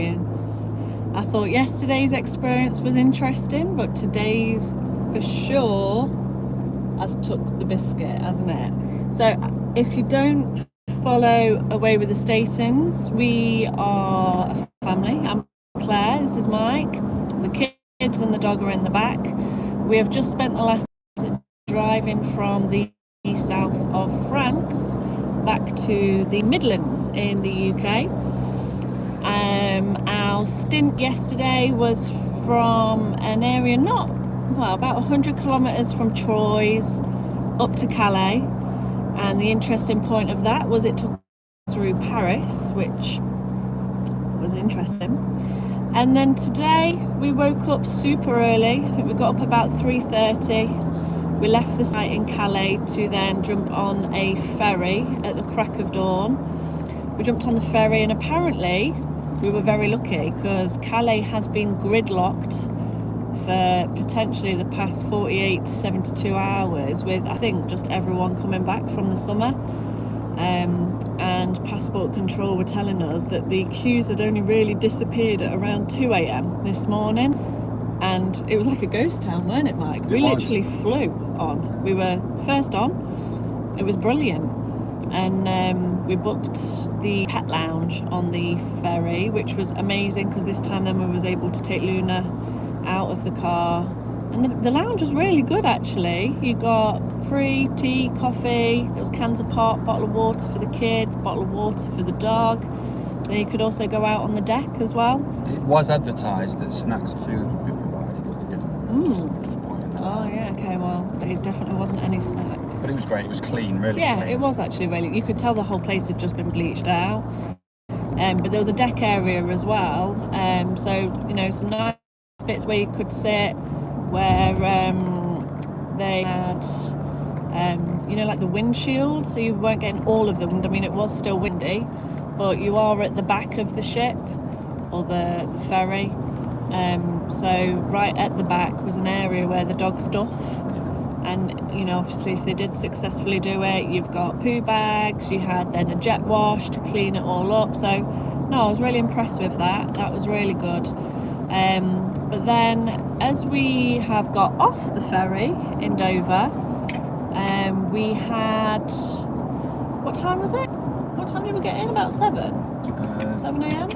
I thought yesterday's experience was interesting, but today's for sure has took the biscuit, hasn't it? So if you don't follow Away with the Statons, we are a family. I'm Claire, this is Mike. The kids and the dog are in the back. We have just spent the last driving from the south of France back to the Midlands in the UK. Our stint yesterday was from an area about 100 kilometres from Troyes up to Calais, and the interesting point of that was it took us through Paris, which was interesting. And then today we woke up super early. I think we got up about 3:30. We left the site in Calais to then jump on a ferry at the crack of dawn. We jumped on the ferry, and apparently we were very lucky because Calais has been gridlocked for potentially the past 48 to 72 hours with, I think, just everyone coming back from the summer. And passport control were telling us that the queues had only really disappeared at around 2 a.m. this morning. And it was like a ghost town, weren't it, Mike? We literally flew on. We were first on. It was brilliant. And we booked the pet lounge on the ferry, which was amazing because this time then we was able to take Luna out of the car. And the lounge was really good, actually. You got free tea, coffee, there was cans of pop, bottle of water for the kids, bottle of water for the dog. Then you could also go out on the deck as well. It was advertised that snacks and food would be provided, but they didn't. Just pointing that out. Yeah, okay, well, there definitely wasn't any snacks. But it was great, it was clean, really Yeah, clean. it was actually really, you could tell the whole place had just been bleached out. But there was a deck area as well, so, you know, some nice bits where you could sit, where they had, you know, like the windshield, so you weren't getting all of the wind. I mean, it was still windy, but you are at the back of the ship or the ferry. So right at the back was an area where the dog stuff, and you know, obviously if they did successfully do it, you've got poo bags, you had then a jet wash to clean it all up. So no, I was really impressed with that. That was really good. But then as we have got off the ferry in Dover, we had, what time was it? What time did we get in? About 7 a.m?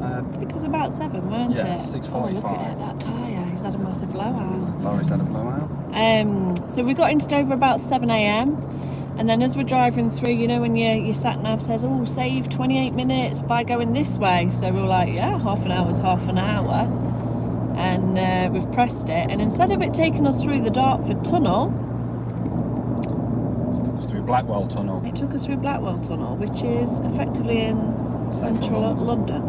I think it was about 7, weren't it? 6:45. Oh, look at it, that tyre, he's had a massive blowout. Laurie's had a blowout. So we got into Dover about 7 a.m. And then as we're driving through, you know, when your sat nav says, oh, save 28 minutes by going this way. So we were like, yeah, half an hour is half an hour. And we've pressed it. And instead of it taking us through the Dartford Tunnel, It was through Blackwell Tunnel. it took us through Blackwell Tunnel, which is effectively in central London.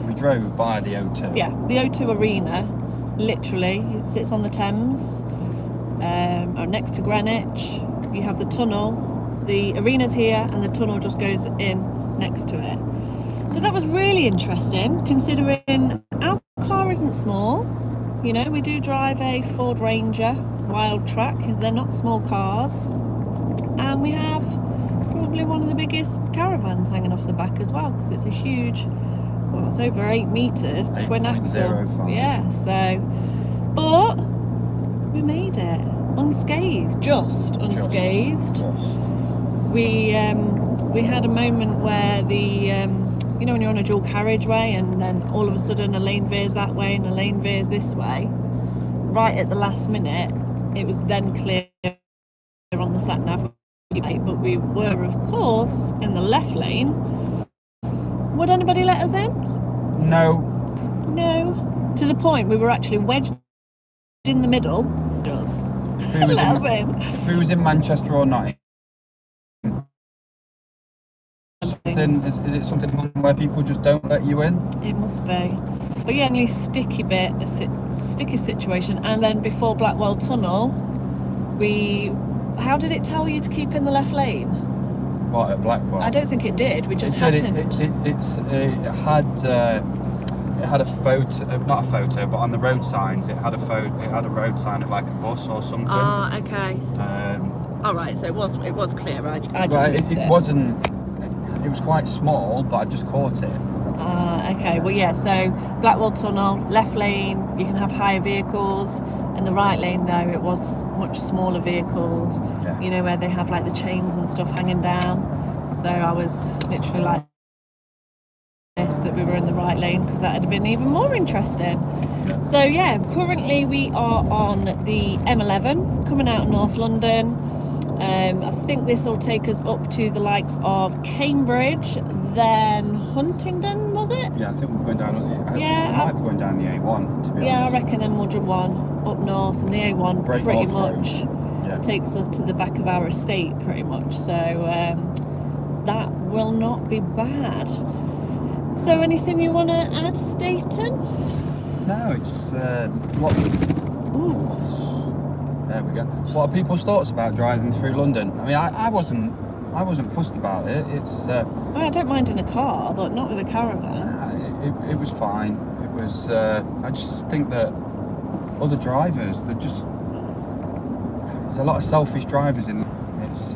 We drove by the O2. Yeah, the O2 Arena, literally, it sits on the Thames, or next to Greenwich. You have the tunnel, the arena's here, and the tunnel just goes in next to it. So that was really interesting, considering our car isn't small. You know, we do drive a Ford Ranger Wild Track. They're not small cars. And we have probably one of the biggest caravans hanging off the back as well, because it's a huge, well, it's over 8 metres, twin axle. 8.05. Yeah, so, but we made it unscathed, just unscathed. Just. We had a moment where the, you know, when you're on a dual carriageway and then all of a sudden a lane veers that way and a lane veers this way, right at the last minute, it was then clear on the sat nav, but we were, of course, in the left lane. Would anybody let us in? No. To the point we were actually wedged in the middle. Just let us in. If we was in Manchester or not, is it something where people just don't let you in? It must be. But yeah, only sticky bit, sticky situation. And then before Blackwell Tunnel, how did it tell you to keep in the left lane? What, at Blackwell? I don't think it did. We just It happened. It had a photo, not a photo, but on the road signs, it had a road sign of like a bus or something. Okay. All right, so it was clear. I just missed it. It was quite small, but I just caught it. Okay, well, yeah, so Blackwall Tunnel, left lane, you can have higher vehicles. In the right lane, though, it was much smaller vehicles, Yeah. you know, where they have like the chains and stuff hanging down. So I was literally like this, that we were in the right lane, because that had been even more interesting. Yeah. So yeah, currently we are on the M11 coming out of North London. I think this will take us up to the likes of Cambridge, then Huntingdon, was it? Yeah, I think we're going down. Yeah, we might be going down the A1, to be Yeah, I honest. reckon then we'll jump on up north, and the A1 Great pretty North much Yeah. takes us to the back of our estate, pretty much. So that will not be bad. So anything you want to add, Staton? No, it's what. Ooh. There we go. What are people's thoughts about driving through London? I mean, I wasn't fussed about it. It's. I don't mind in a car, but not with a caravan. It was fine. It was. I just think that other drivers, there's a lot of selfish drivers in. It's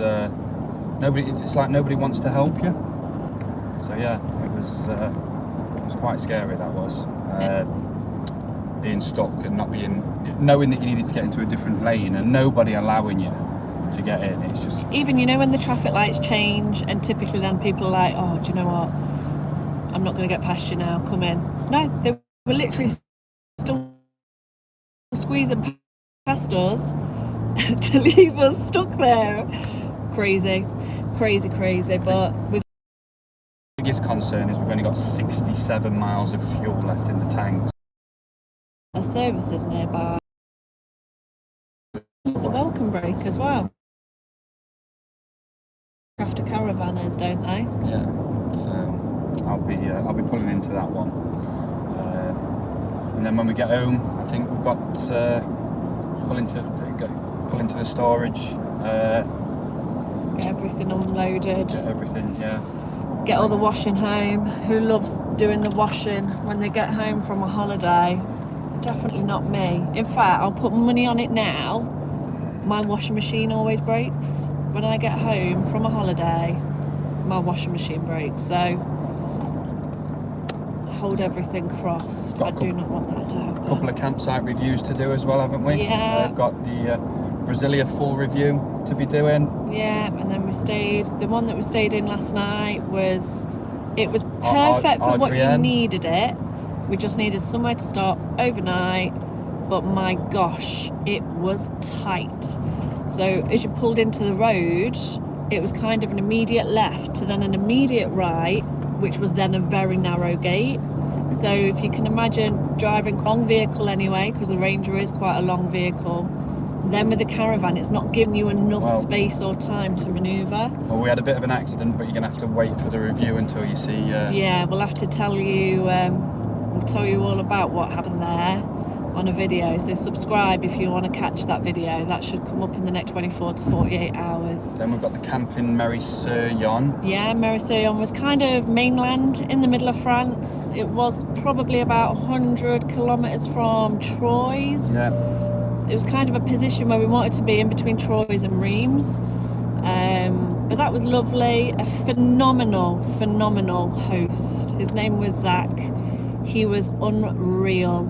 nobody. It's like nobody wants to help you. So yeah, it was quite scary. That was being stuck and knowing that you needed to get into a different lane and nobody allowing you to get in. It's just Even, you know, when the traffic lights change, and typically then people are like, oh, do you know what? I'm not going to get past you now. Come in. No, they were literally still squeezing past us to leave us stuck there. Crazy. But we've biggest concern is we've only got 67 miles of fuel left in the tanks. got services nearby. It's a welcome break as well. After caravanners, don't they? Yeah. So I'll be pulling into that one. And then when we get home, I think we've got pull into the storage. Get everything unloaded. Get everything, yeah. Get all the washing home. Who loves doing the washing when they get home from a holiday? Definitely not me. In fact, I'll put money on it now. My washing machine always breaks. When I get home from a holiday, my washing machine breaks. So I hold everything crossed. I do not want that to happen. A couple of campsite reviews to do as well, haven't we? Yeah. We've got the Brasilia full review to be doing. Yeah, and then the one that we stayed in last night was perfect for what you Adrienne. needed it. We just needed somewhere to stop overnight, but my gosh, it was tight. So as you pulled into the road, it was kind of an immediate left to then an immediate right, which was then a very narrow gate. So if you can imagine driving a long vehicle anyway, because the Ranger is quite a long vehicle, then with the caravan, it's not giving you enough space or time to manoeuvre. Well, we had a bit of an accident, but you're going to have to wait for the review until you see... Yeah, we'll have to tell you, we'll tell you all about what happened there on a video. So subscribe if you want to catch that video. That should come up in the next 24 to 48 hours. Then we've got the Camping Mary-sur-Yon. Yeah, Mary-sur-Yon was kind of mainland in the middle of France. It was probably about 100 kilometres from Troyes. Yeah. It was kind of a position where we wanted to be, in between Troyes and Reims. But that was lovely. A phenomenal host. His name was Zach. He was unreal.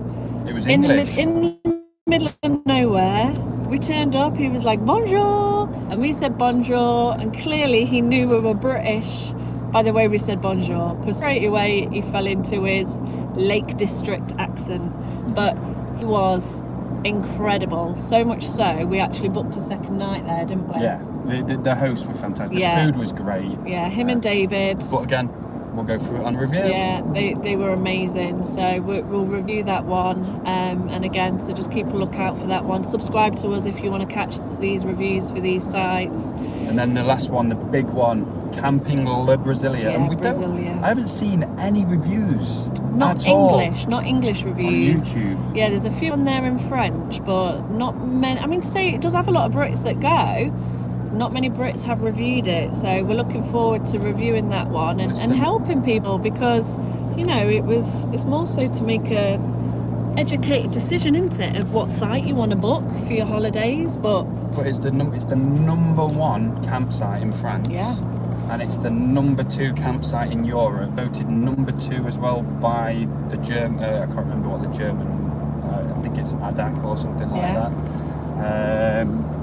It was English. In the middle of nowhere, we turned up. He was like, bonjour. And we said bonjour. And clearly he knew we were British by the way we said bonjour. Because straight away he fell into his Lake District accent. But he was incredible, so much so we actually booked a second night there, didn't we? Yeah, the host was fantastic. Yeah. The food was great. Yeah, him and David. But again, we'll go through it on review. Yeah, they were amazing. So we'll review that one. And again, so just keep a lookout for that one. Subscribe to us if you want to catch these reviews for these sites. And then the last one, the big one, Camping Le Brasilia. Yeah, And Brasilia. I haven't seen any reviews. Not at all English reviews. on YouTube. Yeah, there's a few on there in French, but not many. I mean, say it does have a lot of Brits that go. Not many Brits have reviewed it, so we're looking forward to reviewing that one and helping people, because you know it's more so to make a educated decision, isn't it, of what site you want to book for your holidays. But it's the number one campsite in France. Yeah. and it's the #2 campsite in Europe, voted #2 as well by the German, I can't remember what the German, I think it's ADAC or something like that.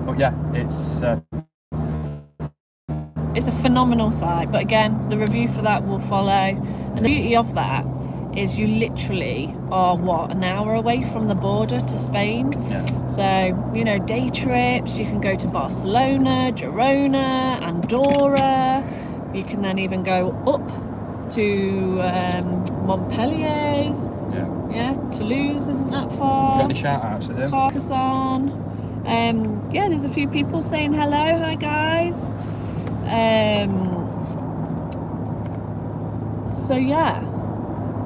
But yeah, it's a phenomenal site, but again, the review for that will follow. And the beauty of that is you literally are, what, an hour away from the border to Spain. Yeah. So, you know, day trips, you can go to Barcelona, Girona, Andorra. You can then even go up to Montpellier. Yeah, Toulouse isn't that far. Got any shout outs to them? Carcassonne. Yeah, there's a few people saying hello. Hi guys. So yeah,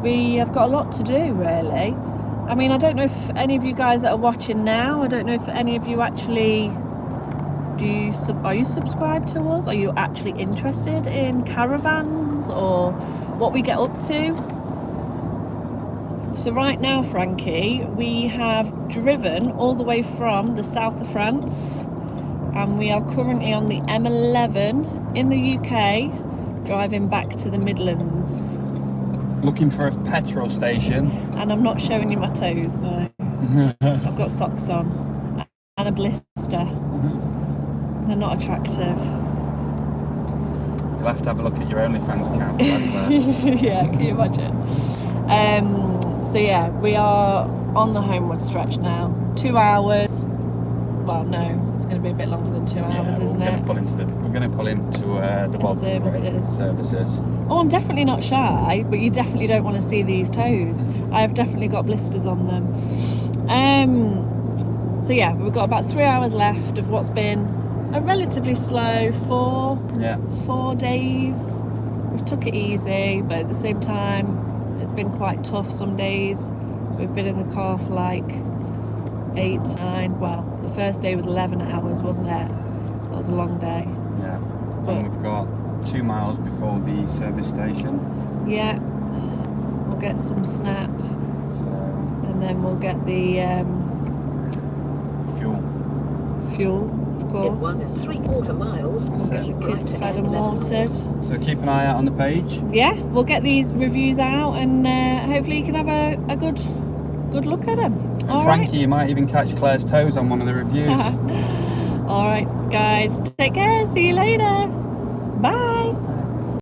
we have got a lot to do, really. I mean, I don't know if any of you guys that are watching now, I don't know if any of you actually are you subscribed to us? Are you actually interested in caravans or what we get up to? So right now, Frankie, we have driven all the way from the south of France, and we are currently on the M11 in the UK, driving back to the Midlands. Looking for a petrol station. And I'm not showing you my toes, no. I've got socks on and a blister. They're not attractive. You'll have to have a look at your OnlyFans account. Yeah, can you imagine? So yeah, we are on the homeward stretch now. 2 hours. Well, no, it's going to be a bit longer than 2 hours, isn't it? We're going to pull into the services. Oh, I'm definitely not shy, but you definitely don't want to see these toes. I've definitely got blisters on them. So yeah, we've got about 3 hours left of what's been a relatively slow 4 days. We've took it easy, but at the same time, it's been quite tough some days. We've been in the car for like 8, 9, well, the first day was 11 hours, wasn't it? That was a long day. Yeah, and we've got 2 miles before the service station. Yeah, we'll get some snap, and then we'll get the fuel, of course. In 1 3/4 miles, That's it. keep The right kids fed ahead and 11 watered. So keep an eye out on the page. Yeah, we'll get these reviews out, and hopefully you can have a good look at them. And All Frankie, right. you might even catch Claire's toes on one of the reviews. All right, guys, take care. See you later. Bye.